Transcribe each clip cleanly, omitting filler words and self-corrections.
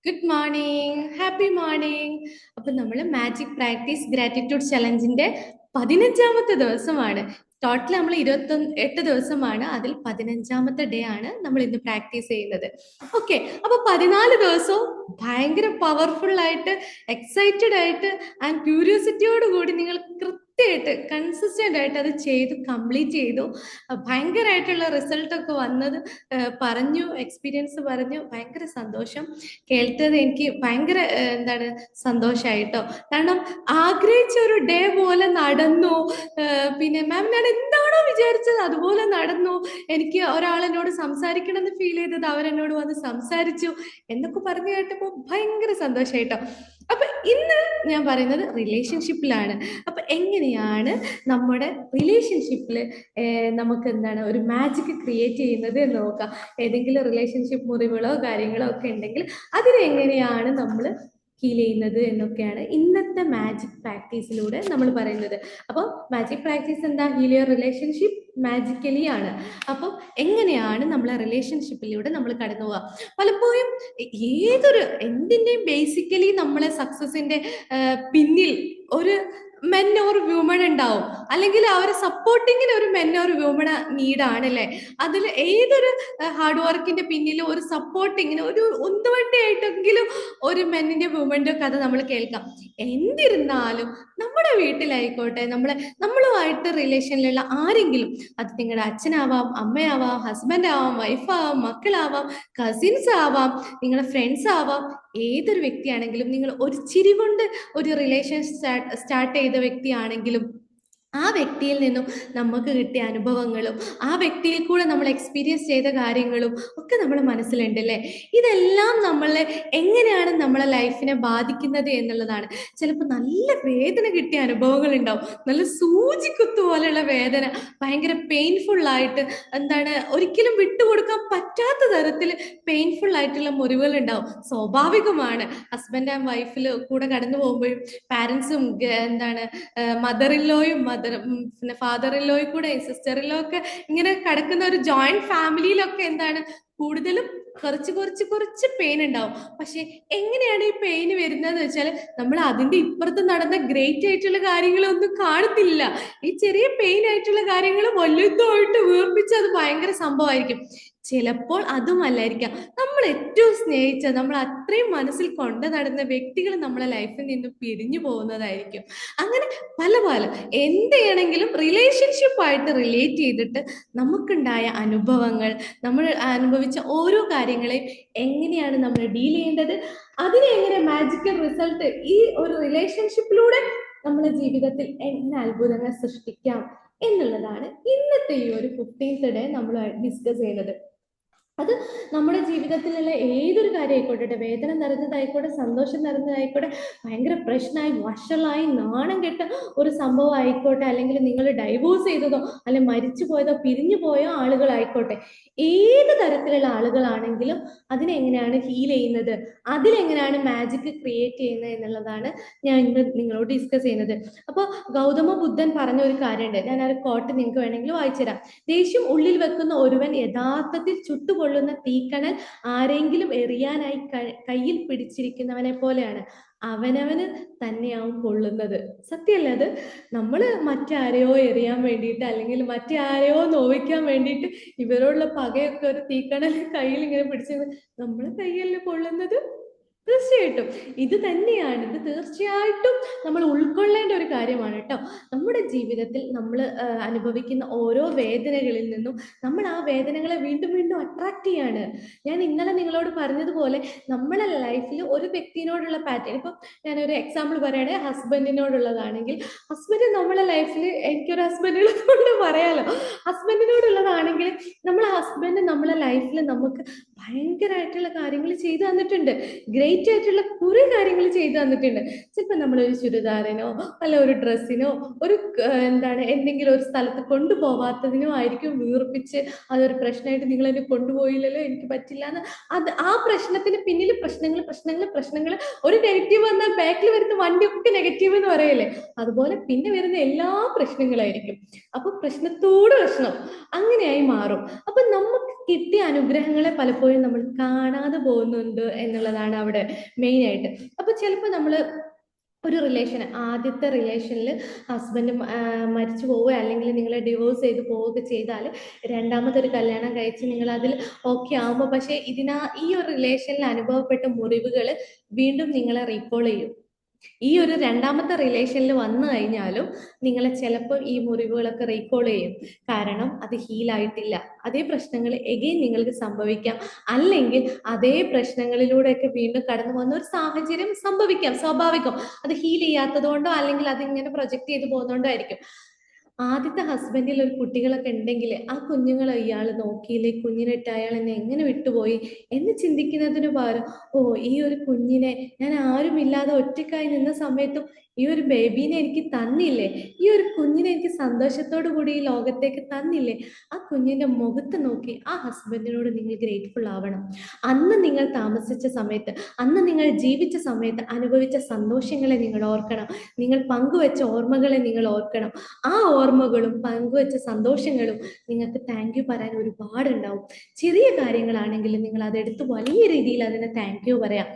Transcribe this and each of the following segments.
Good morning, happy morning. അപ്പൊ നമ്മൾ magic practice gratitude ചലഞ്ചിന്റെ 15ാമത്തെ ദിവസമാണ്. ടോട്ടൽ നമ്മൾ 28 ദിവസമാണ്, അതിൽ 15ാമത്തെ ഡേ ആണ് നമ്മൾ ഇന്ന് പ്രാക്ടീസ് ചെയ്യുന്നത്. ഓക്കെ, അപ്പൊ 14 ദിവസവും ഭയങ്കര പവർഫുൾ ആയിട്ട്, എക്സൈറ്റഡ് ആയിട്ട് ആൻഡ് ക്യൂരിയോസിറ്റിയോട് കൂടി നിങ്ങൾ കൃത്യമായിട്ട് കൺസിസ്റ്റന്റ് ആയിട്ട് അത് ചെയ്തു കംപ്ലീറ്റ് ചെയ്തു. ഭയങ്കരമായിട്ടുള്ള റിസൾട്ട് ഒക്കെ വന്നത് പറഞ്ഞു, എക്സ്പീരിയൻസ് പറഞ്ഞു. ഭയങ്കര സന്തോഷം കേട്ടത്. എനിക്ക് ഭയങ്കര സന്തോഷമായിട്ടോ. കാരണം ആഗ്രഹിച്ച ഒരു ഡേ പോലെ നടന്നു. പിന്നെ മാം, ഞാൻ എന്താണോ വിചാരിച്ചത് അതുപോലെ നടന്നു. എനിക്ക് ഒരാളെന്നോട് സംസാരിക്കണം എന്ന് ഫീൽ ചെയ്തത് അവരെന്നോട് വന്ന് സംസാരിച്ചു എന്നൊക്കെ പറഞ്ഞു കേട്ടപ്പോൾ ഭയങ്കര സന്തോഷമായിട്ടോ. അപ്പൊ ഇന്ന് ഞാൻ പറയുന്നത് റിലേഷൻഷിപ്പിലാണ്. അപ്പൊ എങ്ങനെയാണ് നമ്മുടെ റിലേഷൻഷിപ്പിൽ നമുക്ക് ഒരു മാജിക് ക്രിയേറ്റ് ചെയ്യുന്നത് എന്ന് നോക്കാം. ഏതെങ്കിലും റിലേഷൻഷിപ്പ് മുറിവുകളോ കാര്യങ്ങളോ ഒക്കെ ഉണ്ടെങ്കിൽ അതിനെങ്ങനെയാണ് നമ്മൾ ഹീൽ ചെയ്യുന്നത് എന്നൊക്കെയാണ് ഇന്നത്തെ മാജിക് പ്രാക്ടീസിലൂടെ നമ്മൾ പറയുന്നത്. അപ്പോൾ മാജിക് പ്രാക്ടീസ് എന്താ? ഹീൽ യുവർ റിലേഷൻഷിപ്പ് മാജിക്കലി ആണ്. അപ്പം എങ്ങനെയാണ് നമ്മളെ റിലേഷൻഷിപ്പിലൂടെ നമ്മൾ കടന്നു പോവുക? പലപ്പോഴും ഏതൊരു എന്തിൻ്റെയും ബേസിക്കലി നമ്മളെ സക്സസിന്റെ പിന്നിൽ ഒരു മെൻ ഓർ വ്യൂമൺ ഉണ്ടാവും, അല്ലെങ്കിൽ അവരെ സപ്പോർട്ടിങ്ങിന് ഒരു മെൻ ഓർ വ്യൂമൺ നീഡാണല്ലേ. അതിൽ ഏതൊരു ഹാർഡ് വർക്കിന്റെ പിന്നിലും ഒരു സപ്പോർട്ടിങ്ങിന് ഒരു ഉന്തുവണ്ടിയായിട്ടെങ്കിലും ഒരു മെന്നിന്റെ വ്യൂമന്റെ കഥ നമ്മൾ കേൾക്കാം. എന്നിരുന്നാലും നമ്മുടെ വീട്ടിലായിക്കോട്ടെ, നമ്മളുമായിട്ട് റിലേഷനിലുള്ള ആരെങ്കിലും, അത് നിങ്ങളുടെ അച്ഛനാവാം, അമ്മയാവാം, ഹസ്ബൻഡ് ആവാം, വൈഫാവാം, മക്കളാവാം, കസിൻസ് ആവാം, നിങ്ങളുടെ ഫ്രണ്ട്സ് ആവാം, ഏതൊരു വ്യക്തിയാണെങ്കിലും, നിങ്ങൾ ഒരു ചിരി കൊണ്ട് ഒരു റിലേഷൻ സ്റ്റാർട്ട് ചെയ്ത വ്യക്തിയാണെങ്കിലും ആ വ്യക്തിയിൽ നിന്നും നമുക്ക് കിട്ടിയ അനുഭവങ്ങളും ആ വ്യക്തിയിൽ കൂടെ നമ്മൾ എക്സ്പീരിയൻസ് ചെയ്ത കാര്യങ്ങളും ഒക്കെ നമ്മുടെ മനസ്സിലുണ്ടല്ലേ. ഇതെല്ലാം നമ്മളെ എങ്ങനെയാണ് നമ്മളെ ലൈഫിനെ ബാധിക്കുന്നത് എന്നുള്ളതാണ്. ചിലപ്പോൾ നല്ല വേദന കിട്ടിയ അനുഭവങ്ങൾ ഉണ്ടാവും, നല്ല സൂചിക്കുത്തു പോലെയുള്ള വേദന, ഭയങ്കര പെയിൻഫുൾ ആയിട്ട്, ഒരിക്കലും വിട്ടുകൊടുക്കാൻ പറ്റാത്ത തരത്തിൽ പെയിൻഫുൾ ആയിട്ടുള്ള മുറിവുകൾ ഉണ്ടാവും. സ്വാഭാവികമാണ്. ഹസ്ബൻഡ് ആൻഡ് വൈഫിൽ കൂടെ കടന്നു പോകുമ്പോഴും പാരൻസും മദർ ഇൻ ലോയും പിന്നെ ഫാദർ ഇൻ ലോയും കൂടെ സിസ്റ്റർ ഇൻ ലോ ഒക്കെ ഇങ്ങനെ കിടക്കുന്ന ഒരു ജോയിന്റ് ഫാമിലിയിലൊക്കെ കൂടുതലും കുറച്ച് പെയിൻ ഉണ്ടാവും. പക്ഷെ എങ്ങനെയാണ് ഈ പെയിൻ വരുന്നതെന്ന് വെച്ചാൽ, നമ്മൾ അതിന്റെ ഇപ്പുറത്ത് നടന്ന ഗ്രേറ്റ് ആയിട്ടുള്ള കാര്യങ്ങളൊന്നും കാണത്തില്ല. ഈ ചെറിയ പെയിൻ ആയിട്ടുള്ള കാര്യങ്ങൾ വലുതായിട്ട് വീർപ്പിച്ച് അത് ഭയങ്കര സംഭവമായിരിക്കും. ചിലപ്പോൾ അതുമല്ലായിരിക്കാം, നമ്മൾ ഏറ്റവും സ്നേഹിച്ച, നമ്മൾ അത്രയും മനസ്സിൽ കൊണ്ടു നടന്ന വ്യക്തികൾ നമ്മളെ ലൈഫിൽ നിന്ന് പിരിഞ്ഞു പോകുന്നതായിരിക്കും. അങ്ങനെ പല പല എന്ത് ചെയ്യണമെങ്കിലും റിലേഷൻഷിപ്പായിട്ട് റിലേറ്റ് ചെയ്തിട്ട് നമുക്കുണ്ടായ അനുഭവങ്ങൾ, നമ്മൾ അനുഭവിച്ച ഓരോ കാര്യങ്ങളെയും എങ്ങനെയാണ് നമ്മൾ ഡീൽ ചെയ്യേണ്ടത്, അതിനെ എങ്ങനെ മാജിക്കൽ റിസൾട്ട് ഈ ഒരു റിലേഷൻഷിപ്പിലൂടെ നമ്മുടെ ജീവിതത്തിൽ എങ്ങനെ അത്ഭുതങ്ങൾ സൃഷ്ടിക്കാം എന്നുള്ളതാണ് ഇന്നത്തെ ഈ ഒരു 15th ഡേ നമ്മൾ ഡിസ്കസ് ചെയ്യുന്നത്. അത് നമ്മുടെ ജീവിതത്തിലുള്ള ഏതൊരു കാര്യം ആയിക്കോട്ടെ, വേദന നിറഞ്ഞതായിക്കോട്ടെ, സന്തോഷം നിറഞ്ഞതായിക്കോട്ടെ, ഭയങ്കര പ്രശ്നമായി വഷളായി നാണം കെട്ട ഒരു സംഭവം ആയിക്കോട്ടെ, അല്ലെങ്കിൽ നിങ്ങൾ ഡൈവോഴ്സ് ചെയ്തതോ അല്ലെ മരിച്ചു പോയതോ പിരിഞ്ഞു പോയോ ആളുകളായിക്കോട്ടെ, ഏത് തരത്തിലുള്ള ആളുകളാണെങ്കിലും അതിനെങ്ങനെയാണ് ഹീൽ ചെയ്യുന്നത്, അതിലെങ്ങനെയാണ് മാജിക് ക്രിയേറ്റ് ചെയ്യുന്നത് എന്നുള്ളതാണ് ഞാൻ ഇന്ന് നിങ്ങളോട് ഡിസ്കസ് ചെയ്യുന്നത്. അപ്പോൾ ഗൗതമ ബുദ്ധൻ പറഞ്ഞ ഒരു കാര്യമുണ്ട്, ഞാൻ ആ ഒരു കോട്ട് നിങ്ങൾക്ക് വേണമെങ്കിൽ വായിച്ചുതരാം. ദേഷ്യം ഉള്ളിൽ വെക്കുന്ന ഒരുവൻ യഥാർത്ഥത്തിൽ ചുട്ടുകൊള്ളുന്ന തീക്കണൽ ആരെങ്കിലും എറിയാനായി കയ്യിൽ പിടിച്ചിരിക്കുന്നവനെ പോലെയാണ്. അവനവന് തന്നെയാവും പൊള്ളുന്നത്. സത്യമല്ലേ അത്? നമ്മൾ മറ്റാരെയോ എറിയാൻ വേണ്ടിയിട്ട്, അല്ലെങ്കിൽ മറ്റാരെയോ നോവിക്കാൻ വേണ്ടിയിട്ട് ഇവരോടുള്ള പകയൊക്കെ ഒരു തീക്കണൽ കയ്യിൽ ഇങ്ങനെ പിടിച്ചത് നമ്മളെ കയ്യല്ലേ പൊള്ളുന്നത്? തീർച്ചയായിട്ടും ഇത് തന്നെയാണ്. ഇത് തീർച്ചയായിട്ടും നമ്മൾ ഉൾക്കൊള്ളേണ്ട ഒരു കാര്യമാണ് കേട്ടോ. നമ്മുടെ ജീവിതത്തിൽ നമ്മൾ അനുഭവിക്കുന്ന ഓരോ വേദനകളിൽ നിന്നും നമ്മൾ ആ വേദനകളെ വീണ്ടും വീണ്ടും അട്രാക്ട് ചെയ്യാണ്. ഞാൻ ഇന്നലെ നിങ്ങളോട് പറഞ്ഞതുപോലെ നമ്മളെ ലൈഫിൽ ഒരു വ്യക്തിയോടുള്ള പാറ്റേൺ, ഇപ്പം ഞാനൊരു എക്സാമ്പിൾ പറയുകയാണെങ്കിൽ ഹസ്ബൻഡിനോടുള്ളതാണെങ്കിൽ, ഹസ്ബൻഡ് നമ്മളെ ലൈഫിൽ, എനിക്കൊരു ഹസ്ബൻഡിനെ കൊണ്ട് പറയാലോ, ഹസ്ബൻഡിനോടുള്ളതാണെങ്കിൽ നമ്മൾ ഹസ്ബൻഡ് നമ്മളെ ലൈഫിൽ നമുക്ക് ഭയങ്കരമായിട്ടുള്ള കാര്യങ്ങൾ ചെയ്തു തന്നിട്ടുണ്ട്. ഗ്രേറ്റ് ആയിട്ടുള്ള കുറെ കാര്യങ്ങൾ ചെയ്തു തന്നിട്ടുണ്ട്. ചിലപ്പോൾ നമ്മളൊരു ചുരിദാറിനോ അല്ല ഒരു ഡ്രസ്സിനോ ഒരു എന്തെങ്കിലും ഒരു സ്ഥലത്ത് കൊണ്ടുപോകാത്തതിനോ ആയിരിക്കും വീർപ്പിച്ച് അതൊരു പ്രശ്നമായിട്ട്, നിങ്ങൾ എന്നെ കൊണ്ടുപോയില്ലല്ലോ, എനിക്ക് പറ്റില്ല എന്ന്. അത് ആ പ്രശ്നത്തിന് പിന്നിൽ പ്രശ്നങ്ങൾ. ഒരു നെഗറ്റീവ് വന്നാൽ ബാക്കിൽ വരുന്ന വണ്ടിയൊക്കെ നെഗറ്റീവ് എന്ന് പറയല്ലേ, അതുപോലെ പിന്നെ വരുന്ന എല്ലാ പ്രശ്നങ്ങളായിരിക്കും. അപ്പൊ പ്രശ്നത്തോട് പ്രശ്നം അങ്ങനെയായി മാറും. അപ്പൊ നമുക്ക് കിട്ടിയ അനുഗ്രഹങ്ങളെ പലപ്പോഴും നമ്മൾ കാണാതെ പോകുന്നുണ്ട് എന്നുള്ളതാണ് അവിടെ മെയിൻ ആയിട്ട്. അപ്പൊ ചിലപ്പോൾ നമ്മൾ ഒരു റിലേഷൻ, ആദ്യത്തെ റിലേഷനിൽ ഹസ്ബൻഡ് മരിച്ചു പോവുക അല്ലെങ്കിൽ നിങ്ങളെ ഡിവോഴ്സ് ചെയ്ത് പോവുക ചെയ്താൽ രണ്ടാമതൊരു കല്യാണം കഴിച്ച് നിങ്ങൾ അതിൽ ഓക്കെ ആവുമ്പോൾ, പക്ഷേ ഈ ഒരു റിലേഷനിൽ അനുഭവപ്പെട്ട മുറിവുകൾ വീണ്ടും നിങ്ങളെ റീകോൾ ചെയ്യും. ഈ ഒരു രണ്ടാമത്തെ റിലേഷനിൽ വന്നു കഴിഞ്ഞാലും നിങ്ങളെ ചിലപ്പോൾ ഈ മുറിവുകളൊക്കെ റീകോൾ ചെയ്യും. കാരണം അത് ഹീലായിട്ടില്ല. അതേ പ്രശ്നങ്ങൾ എഗെയിൻ നിങ്ങൾക്ക് സംഭവിക്കാം. അല്ലെങ്കിൽ അതേ പ്രശ്നങ്ങളിലൂടെയൊക്കെ വീണ്ടും കടന്നു പോകുന്ന ഒരു സാഹചര്യം സംഭവിക്കാം, സ്വാഭാവികം. അത് ഹീൽ ചെയ്യാത്തത് കൊണ്ടോ അല്ലെങ്കിൽ അതിങ്ങനെ പ്രൊജക്ട് ചെയ്ത് പോകുന്നതുകൊണ്ടോ ആയിരിക്കും. ആദ്യത്തെ ഹസ്ബൻഡിൽ ഒരു കുട്ടികളൊക്കെ ഉണ്ടെങ്കിൽ ആ കുഞ്ഞുങ്ങളെ ഇയാൾ നോക്കിയില്ലേ, കുഞ്ഞിനിട്ട് അയാൾ എന്നെ എങ്ങനെ വിട്ടുപോയി എന്ന് ചിന്തിക്കുന്നതിന് പകരം, ഓ ഈ ഒരു കുഞ്ഞിനെ ഞാൻ ആരുമില്ലാതെ ഒറ്റയ്ക്കായി നിന്ന സമയത്തും ഈ ഒരു ബേബീനെ എനിക്ക് തന്നില്ലേ, ഈ ഒരു കുഞ്ഞിനെ എനിക്ക് സന്തോഷത്തോടു കൂടി ഈ ലോകത്തേക്ക് തന്നില്ലേ, ആ കുഞ്ഞിന്റെ മുഖത്ത് നോക്കി ആ ഹസ്ബൻഡിനോട് നിങ്ങൾ ഗ്രേറ്റ്ഫുൾ ആവണം. അന്ന് നിങ്ങൾ താമസിച്ച സമയത്ത്, അന്ന് നിങ്ങൾ ജീവിച്ച സമയത്ത് അനുഭവിച്ച സന്തോഷങ്ങളെ നിങ്ങൾ ഓർക്കണം. നിങ്ങൾ പങ്കുവെച്ച ഓർമ്മകളെ നിങ്ങൾ ഓർക്കണം. ആ ഓർമ്മകളും പങ്കുവെച്ച സന്തോഷങ്ങളും നിങ്ങൾക്ക് താങ്ക് യു പറയാൻ ഒരുപാടുണ്ടാവും. ചെറിയ കാര്യങ്ങളാണെങ്കിലും നിങ്ങൾ അതെടുത്ത് വലിയ രീതിയിൽ അതിനെ താങ്ക് യു പറയാം.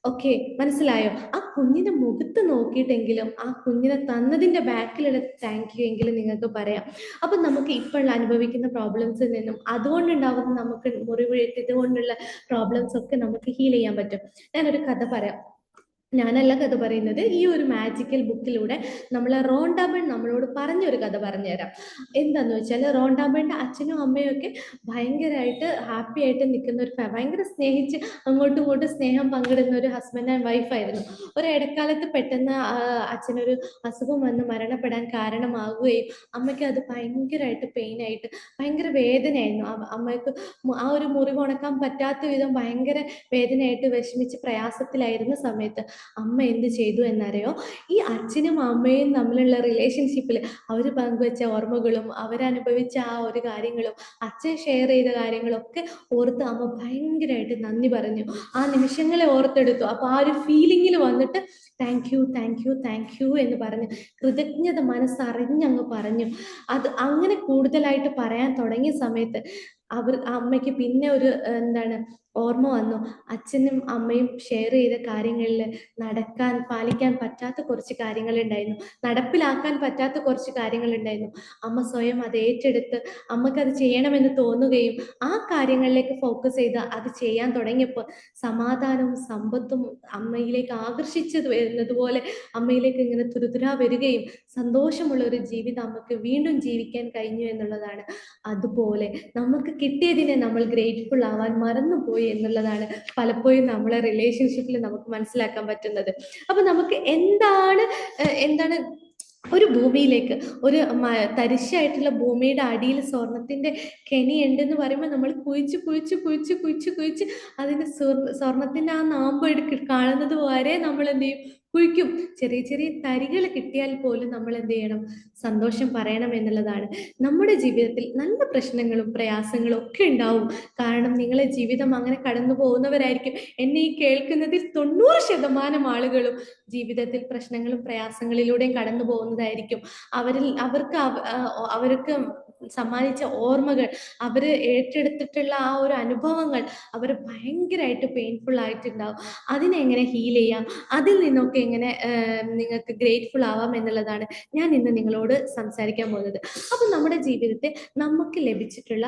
ഓക്കെ, മനസ്സിലായോ? ആ കുഞ്ഞിന്റെ മുഖത്ത് നോക്കിയിട്ടെങ്കിലും ആ കുഞ്ഞിനെ തന്നതിന്റെ ബാക്കിലുള്ള താങ്ക് യു എങ്കിലും നിങ്ങൾക്ക് പറയാം. അപ്പൊ നമുക്ക് ഇപ്പോൾ അനുഭവിക്കുന്ന പ്രോബ്ലംസിൽ നിന്നും അതുകൊണ്ടുണ്ടാവുന്ന നമുക്ക് മുറിവേറ്റതുകൊണ്ടുള്ള പ്രോബ്ലംസ് ഒക്കെ നമുക്ക് ഹീൽ ചെയ്യാൻ പറ്റും. ഞാനൊരു കഥ പറയാം. ഞാനല്ല കഥ പറയുന്നത്, ഈ ഒരു മാജിക്കൽ ബുക്കിലൂടെ റോണ്ട ബേൺ നമ്മളോട് പറഞ്ഞൊരു കഥ പറഞ്ഞുതരാം. എന്താന്ന് വെച്ചാൽ, റോണ്ട ബേണിന്റെ അച്ഛനും അമ്മയും ഒക്കെ ഭയങ്കരമായിട്ട് ഹാപ്പി ആയിട്ട് നിൽക്കുന്ന ഒരു ഭയങ്കര സ്നേഹിച്ച് അങ്ങോട്ടും ഇങ്ങോട്ടും സ്നേഹം പങ്കിടുന്ന ഒരു ഹസ്ബൻഡ് ആൻഡ് വൈഫായിരുന്നു. ഒരു ഇടക്കാലത്ത് പെട്ടെന്ന് അച്ഛനൊരു അസുഖം വന്ന് മരണപ്പെടാൻ കാരണമാവുകയും അമ്മയ്ക്ക് അത് ഭയങ്കരമായിട്ട് പെയിനായിട്ട് ഭയങ്കര വേദനയായിരുന്നു. അമ്മയ്ക്ക് ആ ഒരു മുറിവ് ഉണക്കാൻ പറ്റാത്ത വിധം ഭയങ്കര വേദനയായിട്ട് വിഷമിച്ച് പ്രയാസത്തിലായിരുന്ന സമയത്ത് അമ്മ എന്ത് ചെയ്തു എന്നറിയോ? ഈ അച്ഛനും അമ്മയും തമ്മിലുള്ള റിലേഷൻഷിപ്പിൽ അവർ പങ്കുവെച്ച ഓർമ്മകളും അവരനുഭവിച്ച ആ ഒരു കാര്യങ്ങളും അച്ഛൻ ഷെയർ ചെയ്ത കാര്യങ്ങളൊക്കെ ഓർത്ത് അമ്മ ഭയങ്കരമായിട്ട് നന്ദി പറഞ്ഞു. ആ നിമിഷങ്ങളെ ഓർത്തെടുത്തു. അപ്പൊ ആ ഒരു ഫീലിങ്ങിൽ വന്നിട്ട് thank you, thank you, thank you എന്ന് പറഞ്ഞു കൃതജ്ഞത മനസ്സറിഞ്ഞങ്ങ് പറഞ്ഞു. അത് അങ്ങനെ കൂടുതലായിട്ട് പറയാൻ തുടങ്ങിയ സമയത്ത് അമ്മയ്ക്ക് പിന്നെ ഒരു എന്താണ് ഓർമ്മ വന്നു. അച്ഛനും അമ്മയും ഷെയർ ചെയ്ത കാര്യങ്ങളിൽ പാലിക്കാൻ പറ്റാത്ത കുറച്ച് കാര്യങ്ങളുണ്ടായിരുന്നു, നടപ്പിലാക്കാൻ പറ്റാത്ത കുറച്ച് കാര്യങ്ങളുണ്ടായിരുന്നു. അമ്മ സ്വയം അത് ഏറ്റെടുത്ത് അമ്മക്കത് ചെയ്യണമെന്ന് തോന്നുകയും ആ കാര്യങ്ങളിലേക്ക് ഫോക്കസ് ചെയ്ത് അത് ചെയ്യാൻ തുടങ്ങിയപ്പോൾ സമാധാനവും സമ്പത്തും അമ്മയിലേക്ക് ആകർഷിച്ചത് വരുന്നതുപോലെ അമ്മയിലേക്ക് ഇങ്ങനെ തുരുതുരാ വരികയും സന്തോഷമുള്ള ഒരു ജീവിതം അമ്മക്ക് വീണ്ടും ജീവിക്കാൻ കഴിഞ്ഞു എന്നുള്ളതാണ്. അതുപോലെ നമുക്ക് കിട്ടിയതിനെ നമ്മൾ ഗ്രേറ്റ്ഫുൾ ആവാൻ മറന്നുപോയി എന്നുള്ളതാണ് പലപ്പോഴും നമ്മളെ റിലേഷൻഷിപ്പിൽ നമുക്ക് മനസ്സിലാക്കാൻ പറ്റുന്നത്. അപ്പൊ നമുക്ക് എന്താണ് ഒരു ഭൂമിയിലേക്ക്, ഒരു തരിശായിട്ടുള്ള ഭൂമിയുടെ അടിയിൽ സ്വർണത്തിന്റെ കെനി ഉണ്ടെന്ന് പറയുമ്പോൾ നമ്മൾ കുഴിച്ച് കുഴിച്ച് കുഴിച്ച് കുഴിച്ച് കുഴിച്ച് അതിന്റെ സ്വർണത്തിന്റെ ആ നാമ്പ് കാണുന്നത് വരെ നമ്മൾ എന്ത് ചെയ്യും? കുഴിക്കും. ചെറിയ ചെറിയ തരികൾ കിട്ടിയാൽ പോലും നമ്മൾ എന്ത് ചെയ്യണം? സന്തോഷം പറയണം എന്നുള്ളതാണ്. നമ്മുടെ ജീവിതത്തിൽ നല്ല പ്രശ്നങ്ങളും പ്രയാസങ്ങളും ഒക്കെ ഉണ്ടാവും. കാരണം നിങ്ങളെ ജീവിതം അങ്ങനെ കടന്നു പോകുന്നവരായിരിക്കും. എന്നെ ഈ കേൾക്കുന്നതിൽ 90% ആളുകളും ജീവിതത്തിൽ പ്രശ്നങ്ങളും പ്രയാസങ്ങളിലൂടെയും കടന്നു പോകുന്നതായിരിക്കും. അവർക്ക് സമ്മാനിച്ച ഓർമ്മകൾ, അവര് ഏറ്റെടുത്തിട്ടുള്ള ആ ഒരു അനുഭവങ്ങൾ അവർ ഭയങ്കരമായിട്ട് പെയിൻഫുൾ ആയിട്ടുണ്ടാവും. അതിനെ എങ്ങനെ ഹീൽ ചെയ്യാം, അതിൽ നിന്നൊക്കെ എങ്ങനെ നിങ്ങൾക്ക് ഗ്രേറ്റ്ഫുൾ ആവാം എന്നുള്ളതാണ് ഞാൻ ഇന്ന് നിങ്ങളോട് സംസാരിക്കാൻ പോകുന്നത്. അപ്പം നമ്മുടെ ജീവിതത്തിൽ നമുക്ക് ലഭിച്ചിട്ടുള്ള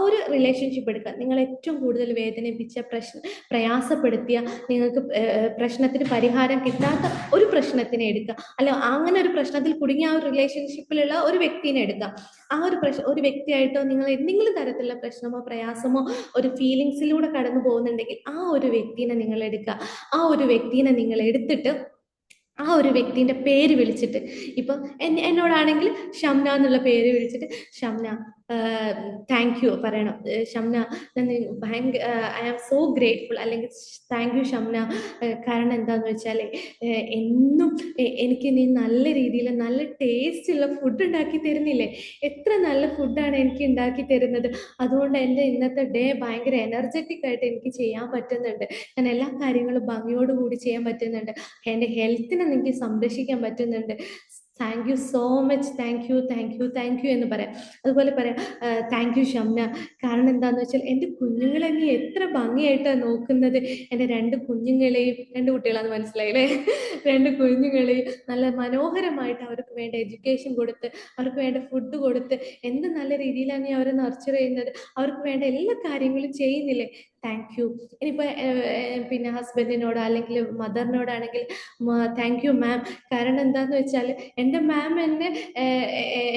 ഒരു റിലേഷൻഷിപ്പ് എടുക്കുക. നിങ്ങൾ ഏറ്റവും കൂടുതൽ വേദനിപ്പിച്ച, പ്രയാസപ്പെടുത്തിയ, നിങ്ങൾക്ക് പ്രശ്നത്തിന് പരിഹാരം കിട്ടാത്ത ഒരു പ്രശ്നത്തിനെ എടുക്കുക. അല്ല, അങ്ങനെ ഒരു പ്രശ്നത്തിൽ കുടുങ്ങിയ ആ ഒരു റിലേഷൻഷിപ്പിലുള്ള ഒരു വ്യക്തിനെ എടുക്കുക. ആ ഒരു വ്യക്തിയായിട്ടോ നിങ്ങൾ എന്തെങ്കിലും തരത്തിലുള്ള പ്രശ്നമോ പ്രയാസമോ ഒരു ഫീലിങ്സിലൂടെ കടന്നു പോകുന്നുണ്ടെങ്കിൽ ആ ഒരു വ്യക്തിനെ നിങ്ങൾ എടുക്കുക. ആ ഒരു വ്യക്തിനെ നിങ്ങൾ എടുത്തിട്ട് ആ ഒരു വ്യക്തിൻ്റെ പേര് വിളിച്ചിട്ട്, ഇപ്പം എന്നോടാണെങ്കിൽ ഷംന എന്നുള്ള പേര് വിളിച്ചിട്ട് ഷംന താങ്ക് യു പറയണം. ഷംന, ഭയങ്കര ഐ ആം സോ ഗ്രേറ്റ്ഫുൾ, അല്ലെങ്കിൽ താങ്ക് യു ഷംന. കാരണം എന്താന്ന് വെച്ചാൽ എന്നും എനിക്ക് നീ നല്ല രീതിയിൽ നല്ല ടേസ്റ്റുള്ള ഫുഡ് ഉണ്ടാക്കി തരുന്നില്ലേ? എത്ര നല്ല ഫുഡാണ് എനിക്ക് ഉണ്ടാക്കി തരുന്നത്. അതുകൊണ്ട് എൻ്റെ ഇന്നത്തെ ഡേ ഭയങ്കര എനർജറ്റിക് ആയിട്ട് എനിക്ക് ചെയ്യാൻ പറ്റുന്നുണ്ട്. ഞാൻ എല്ലാ കാര്യങ്ങളും ഭംഗിയോടുകൂടി ചെയ്യാൻ പറ്റുന്നുണ്ട്. എൻ്റെ ഹെൽത്തിനെ എനിക്ക് സംരക്ഷിക്കാൻ പറ്റുന്നുണ്ട്. Thank you so much, thank you, thank you, thank you എന്ന് പറയാം. അതുപോലെ പറയാം, താങ്ക് യു ഷംന. കാരണം എന്താന്ന് വെച്ചാൽ എൻ്റെ കുഞ്ഞുങ്ങളെ നീ എത്ര ഭംഗിയായിട്ടാണ് നോക്കുന്നത്. എൻ്റെ രണ്ട് കുഞ്ഞുങ്ങളെയും, രണ്ട് കുട്ടികളാന്ന് മനസ്സിലായില്ലേ, രണ്ട് കുഞ്ഞുങ്ങളെയും നല്ല മനോഹരമായിട്ട് അവർക്ക് വേണ്ട എഡ്യൂക്കേഷൻ കൊടുത്ത്, അവർക്ക് വേണ്ട ഫുഡ് കൊടുത്ത്, എന്ത് നല്ല രീതിയിലാണ് നീ അവരെ നർച്ചർ ചെയ്യുന്നത്, അവർക്ക് വേണ്ട എല്ലാ കാര്യങ്ങളും ചെയ്യുന്നില്ലേ. Thank you. ഇനിയിപ്പോൾ പിന്നെ ഹസ്ബൻഡിനോടോ അല്ലെങ്കിൽ മദറിനോടാണെങ്കിൽ താങ്ക് യു മാം. കാരണം എന്താന്ന് വെച്ചാൽ എൻ്റെ മാം എന്നെ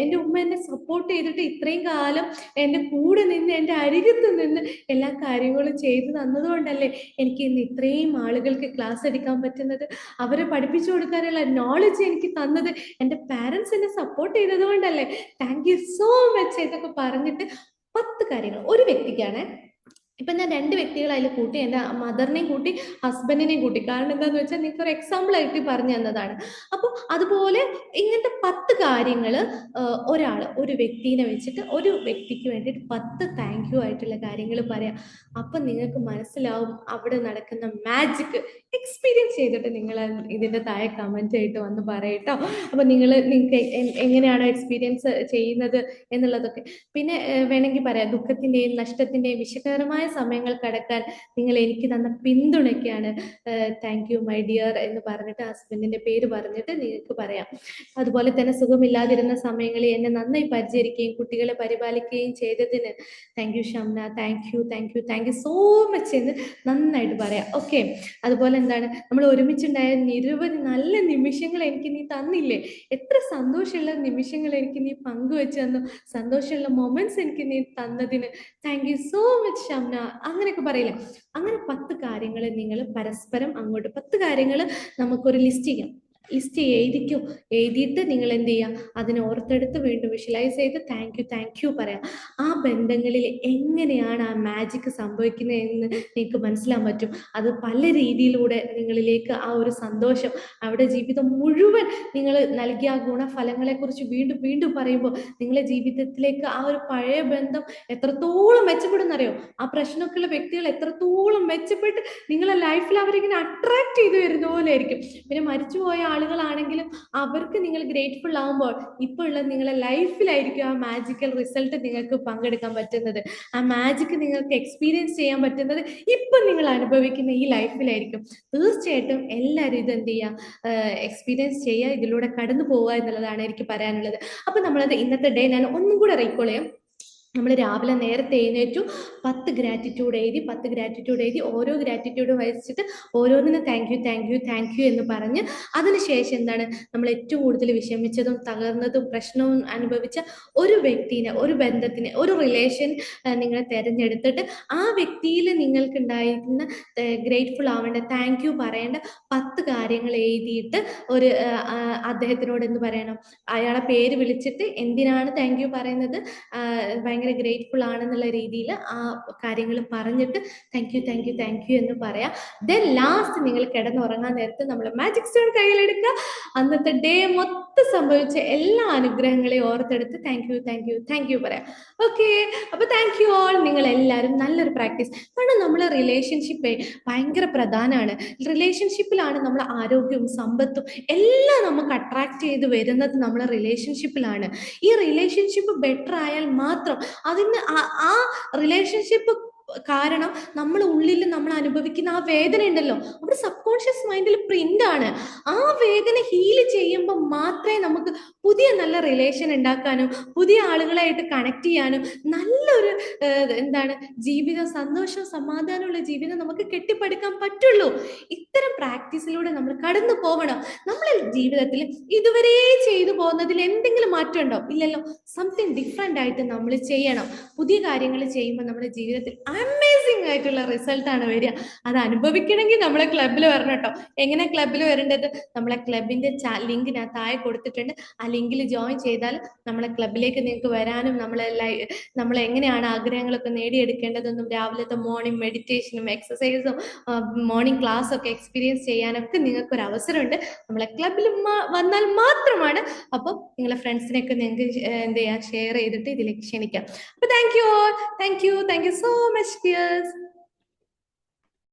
എൻ്റെ ഉമ്മ എന്നെ സപ്പോർട്ട് ചെയ്തിട്ട് ഇത്രയും കാലം എൻ്റെ കൂടെ നിന്ന് എൻ്റെ അരികത്ത് നിന്ന് എല്ലാ കാര്യങ്ങളും ചെയ്തു തന്നതുകൊണ്ടല്ലേ എനിക്ക് ഇന്ന് ഇത്രയും ആളുകൾക്ക് ക്ലാസ് എടുക്കാൻ പറ്റുന്നത്. അവരെ പഠിപ്പിച്ചു കൊടുക്കാനുള്ള നോളജ് എനിക്ക് തന്നത് എൻ്റെ പാരൻസ് എന്നെ സപ്പോർട്ട് ചെയ്തത് കൊണ്ടല്ലേ. Thank you so much. ഇതൊക്കെ പറഞ്ഞിട്ട് 10 കാര്യങ്ങൾ ഒരു വ്യക്തിക്കാണ്. ഇപ്പം ഞാൻ 2 വ്യക്തികളെ അതിൽ കൂട്ടി, എൻ്റെ മദറിനെയും കൂട്ടി ഹസ്ബൻഡിനെയും കൂട്ടി. കാരണം എന്താണെന്ന് വെച്ചാൽ നിങ്ങൾക്ക് ഒരു എക്സാമ്പിൾ ആയിട്ട് പറഞ്ഞു തന്നതാണ്. അപ്പോൾ അതുപോലെ ഇങ്ങനത്തെ 10 കാര്യങ്ങൾ ഒരു വ്യക്തിനെ വെച്ചിട്ട് ഒരു വ്യക്തിക്ക് വേണ്ടിയിട്ട് 10 താങ്ക് യു ആയിട്ടുള്ള കാര്യങ്ങൾ പറയാം. അപ്പം നിങ്ങൾക്ക് മനസ്സിലാവും അവിടെ നടക്കുന്ന മാജിക്. എക്സ്പീരിയൻസ് ചെയ്തിട്ട് നിങ്ങൾ ഇതിൻ്റെ താഴെ കമൻ്റ് ആയിട്ട് വന്ന് പറയട്ടോ. അപ്പോൾ നിങ്ങൾക്ക് എങ്ങനെയാണോ എക്സ്പീരിയൻസ് ചെയ്യുന്നത് എന്നുള്ളതൊക്കെ. പിന്നെ വേണമെങ്കിൽ പറയാം, ദുഃഖത്തിൻ്റെയും നഷ്ടത്തിൻ്റെയും വിഷകരമായ സമയങ്ങൾ കടക്കാൻ നിങ്ങൾ എനിക്ക് തന്ന പിന്തുണയ്ക്കാണ് താങ്ക് യു മൈ ഡിയർ എന്ന് പറഞ്ഞിട്ട് ഹസ്ബൻഡിൻ്റെ പേര് പറഞ്ഞിട്ട് നിങ്ങൾക്ക് പറയാം. അതുപോലെ തന്നെ സുഖമില്ലാതിരുന്ന സമയങ്ങളിൽ എന്നെ നന്നായി പരിചരിക്കുകയും കുട്ടികളെ പരിപാലിക്കുകയും ചെയ്തതിന് thank you Shamna, thank you, thank you, thank you so much എന്ന് നന്നായിട്ട് പറയാം. ഓക്കെ. അതുപോലെ എന്താണ്, നമ്മൾ ഒരുമിച്ചുണ്ടായ നിരവധി നല്ല നിമിഷങ്ങൾ എനിക്ക് നീ തന്നില്ലേ, എത്ര സന്തോഷമുള്ള നിമിഷങ്ങൾ എനിക്ക് നീ പങ്കുവെച്ച് തന്നു, സന്തോഷമുള്ള മൊമെന്റ്സ് എനിക്ക് നീ തന്നതിന് thank you so much Shamna. അങ്ങനെയൊക്കെ പറയില്ല. അങ്ങനെ 10 കാര്യങ്ങൾ നിങ്ങൾ പരസ്പരം അങ്ങോട്ട് 10 കാര്യങ്ങൾ നമുക്കൊരു ലിസ്റ്റ് ചെയ്യാം. ലിസ്റ്റ് എഴുതിക്കും. എഴുതിയിട്ട് നിങ്ങൾ എന്ത് ചെയ്യുക, അതിനെ ഓർത്തെടുത്ത് വീണ്ടും വിഷ്വലൈസ് ചെയ്ത് താങ്ക് യു പറയാം. ആ ബന്ധങ്ങളിൽ എങ്ങനെയാണ് ആ മാജിക് സംഭവിക്കുന്നതെന്ന് നിങ്ങൾക്ക് മനസ്സിലാൻ പറ്റും. അത് പല രീതിയിലൂടെ നിങ്ങളിലേക്ക് ആ ഒരു സന്തോഷം, അവിടെ ജീവിതം മുഴുവൻ നിങ്ങൾ നൽകിയ ആ ഗുണഫലങ്ങളെക്കുറിച്ച് വീണ്ടും വീണ്ടും പറയുമ്പോൾ നിങ്ങളുടെ ജീവിതത്തിലേക്ക് ആ ഒരു പഴയ ബന്ധം എത്രത്തോളം മെച്ചപ്പെടുന്നറിയോ. ആ പ്രശ്നമൊക്കെയുള്ള വ്യക്തികൾ എത്രത്തോളം മെച്ചപ്പെട്ട് നിങ്ങളെ ലൈഫിൽ അവരിങ്ങനെ അട്രാക്ട് ചെയ്ത് വരുന്ന പോലെ ആയിരിക്കും. പിന്നെ മരിച്ചുപോയ ആളുകളാണെങ്കിലും അവർക്ക് നിങ്ങൾ ഗ്രേറ്റ്ഫുൾ ആകുമ്പോൾ ഇപ്പോൾ ഉള്ള നിങ്ങളെ ലൈഫിലായിരിക്കും ആ മാജിക്കൽ റിസൾട്ട് നിങ്ങൾക്ക് പങ്കെടുക്കാൻ പറ്റുന്നത്. ആ മാജിക് നിങ്ങൾക്ക് എക്സ്പീരിയൻസ് ചെയ്യാൻ പറ്റുന്നത് ഇപ്പം നിങ്ങൾ അനുഭവിക്കുന്ന ഈ ലൈഫിലായിരിക്കും. തീർച്ചയായിട്ടും എല്ലാവരും ഇത് എന്ത് ചെയ്യുക, എക്സ്പീരിയൻസ് ചെയ്യുക, ഇതിലൂടെ കടന്നു പോവുക എന്നുള്ളതാണ് എനിക്ക് പറയാനുള്ളത്. അപ്പം നമ്മളത് ഇന്നത്തെ ഡേ ഞാൻ ഒന്നും കൂടെ റീകോൾ ചെയ്യാം. നമ്മൾ രാവിലെ നേരത്തെ എഴുന്നേറ്റു, 10 ഗ്രാറ്റിറ്റ്യൂഡ് എഴുതി ഓരോ ഗ്രാറ്റിറ്റ്യൂഡ് വഹിച്ചിട്ട് ഓരോന്നിനും താങ്ക് യു എന്ന് പറഞ്ഞ് അതിനുശേഷം എന്താണ്, നമ്മൾ ഏറ്റവും കൂടുതൽ വിഷമിച്ചതും തകർന്നതും പ്രശ്നവും അനുഭവിച്ച ഒരു വ്യക്തിനെ, ഒരു ബന്ധത്തിനെ, ഒരു റിലേഷൻ നിങ്ങൾ തിരഞ്ഞെടുത്തിട്ട് ആ വ്യക്തിയിൽ നിങ്ങൾക്ക് ഉണ്ടായിരുന്ന ഗ്രേറ്റ്ഫുൾ ആവേണ്ട, താങ്ക് യു പറയേണ്ട 10 കാര്യങ്ങൾ എഴുതിയിട്ട് ഒരു അദ്ദേഹത്തിനോട് എന്ത് പറയണം, അയാളെ പേര് വിളിച്ചിട്ട് എന്തിനാണ് താങ്ക് യു പറയുന്നത്, ഭയങ്കര ഗ്രേറ്റ്ഫുൾ ആണെന്നുള്ള രീതിയിൽ ആ കാര്യങ്ങൾ പറഞ്ഞിട്ട് താങ്ക് യു എന്ന് പറയാം. ദെൻ ലാസ്റ്റ് നിങ്ങൾ കിടന്നുറങ്ങാൻ നേരത്ത് നമ്മൾ മാജിക് സ്റ്റോൺ കയ്യിലെടുക്കുക. അന്നത്തെ ഡേ മൊത്തം സംഭവിച്ച എല്ലാ അനുഗ്രഹങ്ങളെയും ഓർത്തെടുത്ത് താങ്ക് യു പറയാം. ഓക്കെ. അപ്പൊ താങ്ക് യു ഓൾ. നിങ്ങൾ എല്ലാവരും നല്ലൊരു പ്രാക്ടീസ്. കാരണം നമ്മളെ റിലേഷൻഷിപ്പ് ഭയങ്കര പ്രധാനമാണ്. റിലേഷൻഷിപ്പിലാണ് നമ്മളെ ആരോഗ്യവും സമ്പത്തും എല്ലാം നമുക്ക് അട്രാക്ട് ചെയ്ത് വരുന്നത് നമ്മളെ റിലേഷൻഷിപ്പിലാണ്. ഈ റിലേഷൻഷിപ്പ് ബെറ്റർ ആയാൽ മാത്രം അതിന് ആ റിലേഷൻഷിപ്പ് കാരണം നമ്മൾ ഉള്ളിൽ നമ്മൾ അനുഭവിക്കുന്ന ആ വേദന ഉണ്ടല്ലോ, അവിടെ സബ് കോൺഷ്യസ് മൈൻഡിൽ പ്രിന്റ് ആണ്. ആ വേദന ഹീൽ ചെയ്യുമ്പോൾ മാത്രമേ നമുക്ക് പുതിയ നല്ല റിലേഷൻ ഉണ്ടാക്കാനും പുതിയ ആളുകളായിട്ട് കണക്ട് ചെയ്യാനും നല്ലൊരു എന്താണ് ജീവിതം, സന്തോഷവും സമാധാനമുള്ള ജീവിതം നമുക്ക് കെട്ടിപ്പടുക്കാൻ പറ്റുള്ളൂ. ഇത്തരം പ്രാക്ടീസിലൂടെ നമ്മൾ കടന്നു പോകണം. നമ്മളെ ജീവിതത്തിൽ ഇതുവരെ ചെയ്തു പോകുന്നതിൽ എന്തെങ്കിലും മാറ്റം ഉണ്ടോ? ഇല്ലല്ലോ. സംതിങ് ഡിഫറെൻ്റ് ആയിട്ട് നമ്മൾ ചെയ്യണം. പുതിയ കാര്യങ്ങൾ ചെയ്യുമ്പോൾ നമ്മുടെ ജീവിതത്തിൽ അമേസിംഗ് ആയിട്ടുള്ള റിസൾട്ടാണ് വരിക. അത് അനുഭവിക്കണമെങ്കിൽ നമ്മളെ ക്ലബിൽ വരണം കേട്ടോ. എങ്ങനെ ക്ലബിൽ വരേണ്ടത്? നമ്മളെ ക്ലബിൻ്റെ ലിങ്ക് ഞാൻ താഴെ കൊടുത്തിട്ടുണ്ട്. ആ ലിങ്കിൽ ജോയിൻ ചെയ്താൽ നമ്മളെ ക്ലബിലേക്ക് നിങ്ങൾക്ക് വരാനും നമ്മൾ എങ്ങനെയാണ് ആഗ്രഹങ്ങളൊക്കെ നേടിയെടുക്കേണ്ടതെന്നും രാവിലത്തെ മോർണിംഗ് മെഡിറ്റേഷനും എക്സസൈസും മോർണിംഗ് ക്ലാസ്സും ഒക്കെ എക്സ്പീരിയൻസ് ചെയ്യാനൊക്കെ നിങ്ങൾക്കൊരു അവസരമുണ്ട്. നമ്മളെ ക്ലബിൽ വന്നാൽ മാത്രമാണ്. അപ്പോൾ നിങ്ങളെ ഫ്രണ്ട്സിനെയൊക്കെ നിങ്ങൾക്ക് എന്ത് ചെയ്യാം, ഷെയർ ചെയ്തിട്ട് ഇതിലേക്ക് ക്ഷണിക്കാം. അപ്പോൾ thank you so much dears.